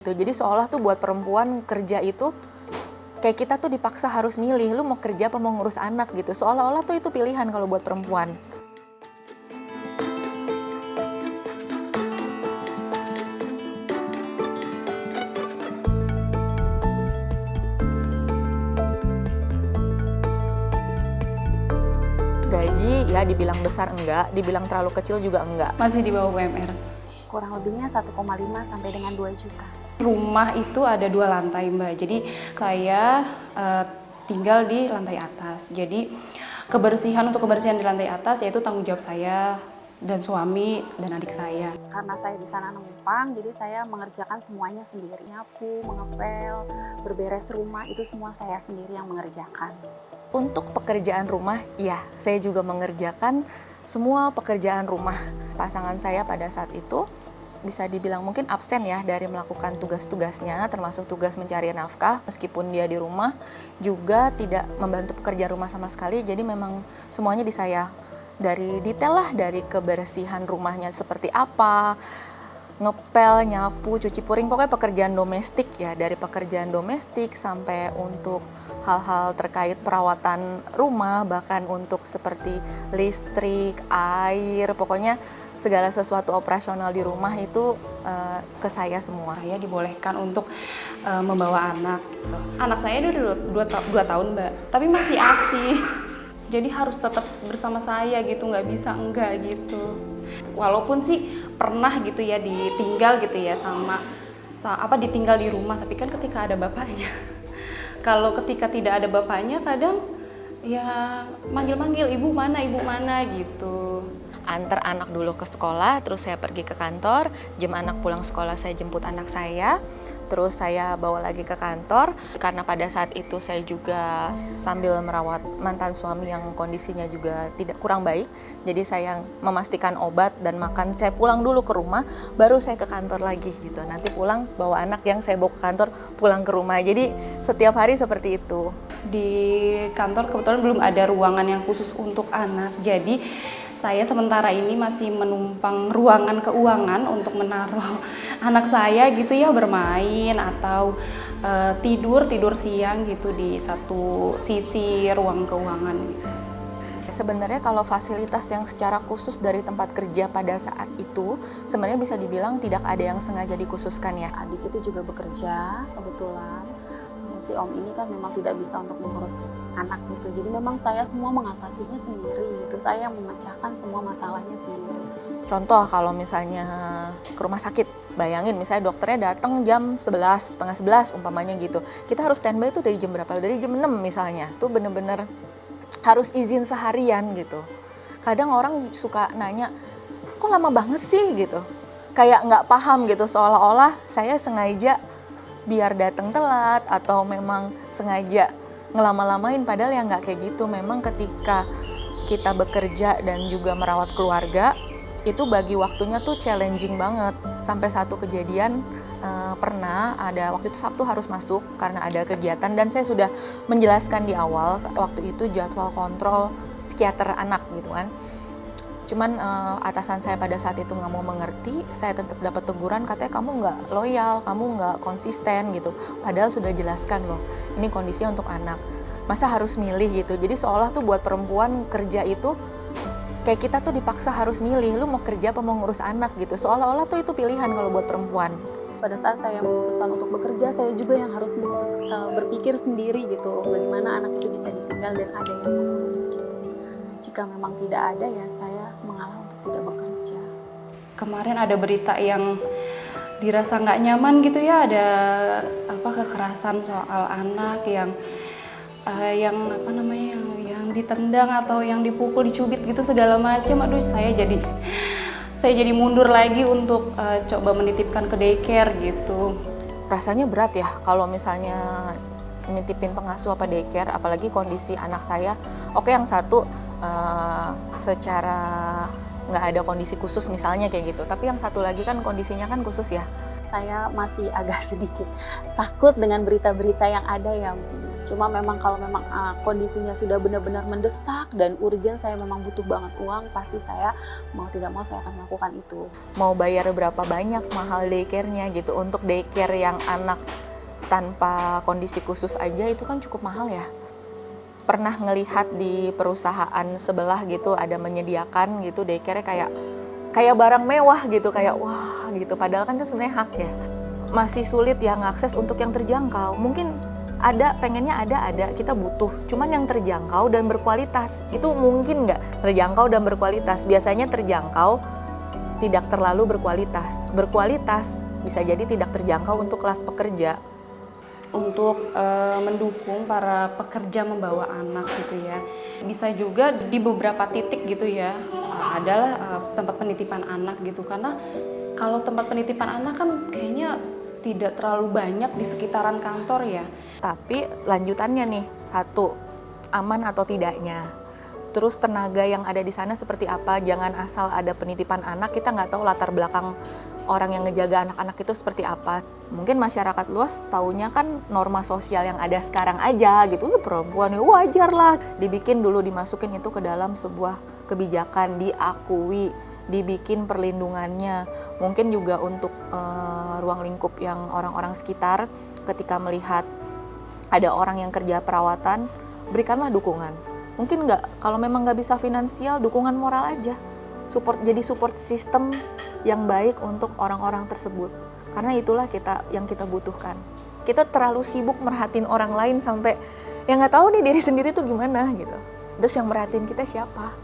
Jadi seolah tuh buat perempuan kerja itu kayak kita tuh dipaksa harus milih, lu mau kerja apa mau ngurus anak gitu. Seolah-olah tuh itu pilihan kalau buat perempuan. Gaji ya dibilang besar enggak, dibilang terlalu kecil juga enggak. Masih di bawah UMR. Kurang lebihnya 1,5 sampai dengan 2 juta. Rumah itu ada 2 lantai, Mbak. Jadi saya tinggal di lantai atas. Jadi untuk kebersihan di lantai atas yaitu tanggung jawab saya dan suami dan adik saya. Karena saya di sana numpang, jadi saya mengerjakan semuanya sendiri. Nyapu, mengepel, berberes rumah, itu semua saya sendiri yang mengerjakan. Untuk pekerjaan rumah, ya saya juga mengerjakan semua pekerjaan rumah. Pasangan saya pada saat itu bisa dibilang mungkin absen ya dari melakukan tugas-tugasnya, termasuk tugas mencari nafkah. Meskipun dia di rumah, juga tidak membantu pekerjaan rumah sama sekali. Jadi memang semuanya di saya. Dari detail lah, dari kebersihan rumahnya seperti apa, ngepel, nyapu, cuci piring, pokoknya pekerjaan domestik ya. Dari pekerjaan domestik sampai untuk hal-hal terkait perawatan rumah, bahkan untuk seperti listrik, air, pokoknya segala sesuatu operasional di rumah itu ke saya semua. Saya dibolehkan untuk membawa anak. Gitu. Anak saya udah 2 tahun, Mbak, tapi masih ASI. Jadi harus tetap bersama saya gitu, nggak bisa enggak gitu. Walaupun sih pernah gitu ya ditinggal gitu ya ditinggal di rumah, tapi kan ketika ada bapaknya. Kalau ketika tidak ada bapaknya kadang ya manggil-manggil ibu mana gitu. Antar anak dulu ke sekolah, terus saya pergi ke kantor, jam anak pulang sekolah saya jemput anak saya, terus saya bawa lagi ke kantor. Karena pada saat itu saya juga sambil merawat mantan suami yang kondisinya juga tidak kurang baik, jadi saya memastikan obat dan makan, saya pulang dulu ke rumah, baru saya ke kantor lagi gitu. Nanti pulang bawa anak yang saya bawa ke kantor, pulang ke rumah. Jadi setiap hari seperti itu. Di kantor kebetulan belum ada ruangan yang khusus untuk anak, jadi saya sementara ini masih menumpang ruangan keuangan untuk menaruh anak saya gitu ya, bermain atau tidur siang gitu di satu sisi ruang keuangan gitu. Sebenarnya kalau fasilitas yang secara khusus dari tempat kerja pada saat itu sebenarnya bisa dibilang tidak ada yang sengaja dikhususkan ya. Adik itu juga bekerja kebetulan. Si Om ini kan memang tidak bisa untuk mengurus anak gitu. Jadi memang saya semua mengatasinya sendiri. Itu saya yang memecahkan semua masalahnya sendiri. Contoh kalau misalnya ke rumah sakit, bayangin misalnya dokternya datang jam 11, setengah 11 umpamanya gitu. Kita harus standby itu dari jam berapa? Dari jam 6 misalnya. Itu bener-bener harus izin seharian gitu. Kadang orang suka nanya, kok lama banget sih gitu. Kayak nggak paham gitu, seolah-olah saya sengaja biar datang telat atau memang sengaja ngelama-lamain, padahal ya nggak kayak gitu. Memang ketika kita bekerja dan juga merawat keluarga itu bagi waktunya tuh challenging banget. Sampai satu kejadian pernah ada waktu itu Sabtu harus masuk karena ada kegiatan dan saya sudah menjelaskan di awal waktu itu jadwal kontrol psikiater anak gitu kan. Cuman atasan saya pada saat itu nggak mau mengerti, saya tetap dapat teguran, katanya kamu nggak loyal, kamu nggak konsisten gitu. Padahal sudah jelaskan loh, ini kondisinya untuk anak. Masa harus milih gitu, jadi seolah tuh buat perempuan kerja itu kayak kita tuh dipaksa harus milih, lu mau kerja apa mau ngurus anak gitu. Seolah-olah tuh itu pilihan kalau buat perempuan. Pada saat saya memutuskan untuk bekerja, saya juga yang harus berpikir sendiri gitu, bagaimana anak itu bisa ditinggal dan ada yang mengurus gitu. Jika memang tidak ada ya saya mengalah untuk tidak bekerja. Kemarin ada berita yang dirasa nggak nyaman gitu ya, ada kekerasan soal anak yang ditendang atau yang dipukul, dicubit gitu segala macam. Aduh, saya jadi mundur lagi untuk coba menitipkan ke daycare gitu. Rasanya berat ya kalau misalnya nitipin pengasuh apa daycare, apalagi kondisi anak saya. Oke, yang satu secara nggak ada kondisi khusus misalnya kayak gitu, tapi yang satu lagi kan kondisinya kan khusus ya. Saya masih agak sedikit takut dengan berita-berita yang ada yang Cuma memang kalau memang kondisinya sudah benar-benar mendesak dan urgent, saya memang butuh banget uang, pasti saya mau tidak mau saya akan melakukan itu. Mau bayar berapa banyak mahal daycare-nya gitu. Untuk daycare yang anak tanpa kondisi khusus aja itu kan cukup mahal ya. Pernah ngelihat di perusahaan sebelah gitu ada menyediakan gitu daycare-nya kayak barang mewah gitu, kayak wah gitu, padahal kan itu sebenarnya hak ya. Masih sulit ya ngakses untuk yang terjangkau. Mungkin pengennya ada, kita butuh. Cuman yang terjangkau dan berkualitas, itu mungkin nggak terjangkau dan berkualitas. Biasanya terjangkau, tidak terlalu berkualitas. Berkualitas bisa jadi tidak terjangkau untuk kelas pekerja. Untuk mendukung para pekerja membawa anak gitu ya. Bisa juga di beberapa titik gitu ya, adalah tempat penitipan anak gitu. Karena kalau tempat penitipan anak kan kayaknya tidak terlalu banyak di sekitaran kantor ya. Tapi lanjutannya nih, 1, aman atau tidaknya. Terus tenaga yang ada di sana seperti apa, jangan asal ada penitipan anak, kita nggak tahu latar belakang orang yang ngejaga anak-anak itu seperti apa. Mungkin masyarakat luas taunya kan norma sosial yang ada sekarang aja gitu, perempuan ya wajar lah. Dibikin dulu, dimasukin itu ke dalam sebuah kebijakan, diakui, dibikin perlindungannya. Mungkin juga untuk ruang lingkup yang orang-orang sekitar, ketika melihat ada orang yang kerja perawatan, berikanlah dukungan. Mungkin kalau memang nggak bisa finansial, dukungan moral aja. Jadi support system yang baik untuk orang-orang tersebut. Karena itulah yang kita butuhkan. Kita terlalu sibuk merhatiin orang lain sampai yang nggak tahu nih diri sendiri tuh gimana gitu. Terus yang merhatiin kita siapa?